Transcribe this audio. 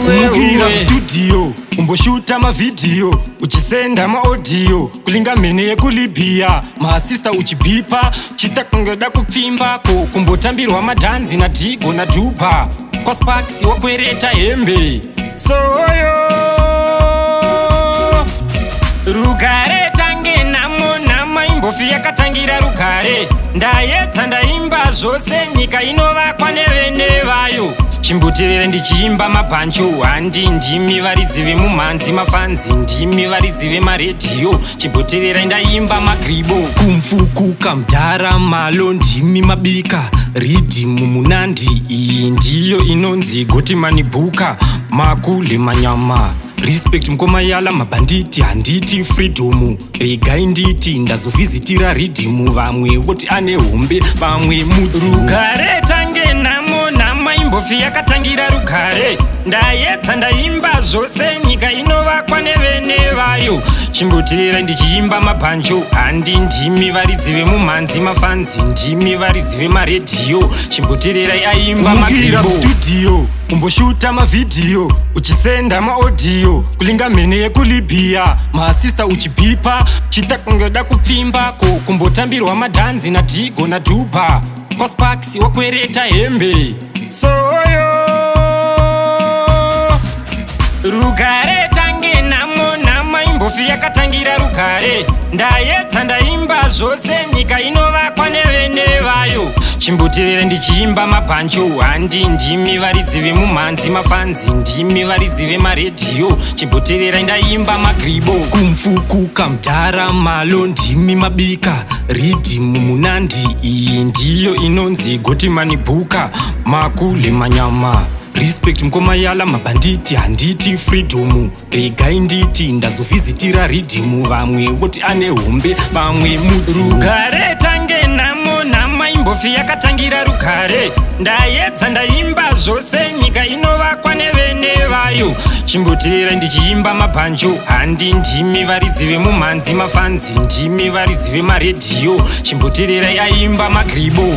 Kumukira studio umboshuta mavideo uchisenda maaudio kulinga mene yekulibia maasista uchibipa chitakongeda kupfimbako kumbotambirwa madhanzi na Tigo na Dupa kwa Sparks wakwereta hembe soyo rugare tange namo namaimbofi yakatangira rugare ndayedza ndaimba zvose nyika inovakwa nevene vayo chimbutirire ndichiimba mabhancho handi ndimi varidzi vemumhanzi mafanzi ndimi varidzi vemaredhiyo chimbutirire ndaimba magribo kumfukuka mdhara malo ndimi mabika ridhimu munandi iyi ndiyo inonzi gotimani bhuka makule manyama respect mkomayala mabhanditi handiti freedomu regai nditi ndazovhizitira ridhimu vamwe voti ane hombe vamwe mudzi rugare tange namo namaimbofi yakatangira rugare ndayedza ndaimba zvose nyika inovakwa nevene vayo chimbutirira ndichiimba mabhanjo handi ndimi varidzi vemumhanzi mafanzi ndimi varidzi vemaredhiyo chimbutirirai aimba magribo studio umboshuta mavideo uchisenda maaudio kulinga mene yekulibia maasista uchibipa chitakongeda kupfimbako kumbotambirwa madhanzi na Tigo na Dupa kwa Sparks wakwereta hembe soyo rugare tange namo namaimbofi yakatangira rugare ndayedza ndaimba zvose nyika inovakwa nevene vayo chimbutirire ndichiimba mabhancho handi ndimi varidzi vemumhanzi mafanzi ndimi varidzi vemaredhiyo chimbutirira ndaimba magribo kumfukuka mdhara malo ndimi mabika ridhimu munandi iyi ndiyo inonzi gotimani bhuka makule manyama respect mkomayala mabhanditi handiti freedomu regai nditi ndazovhizitira ridhimu vamwe voti ane hombe vamwe mudzi rugare tange namo namaimbofi yakatangira rugare ndayedza ndaimba zvose nyika inovakwa nevene vayo chimbutirira ndichiimba mabhanjo handi ndimi varidzi vemumhanzi mafanzi ndimi varidzi vemaredhiyo chimbutirirai aimba magribo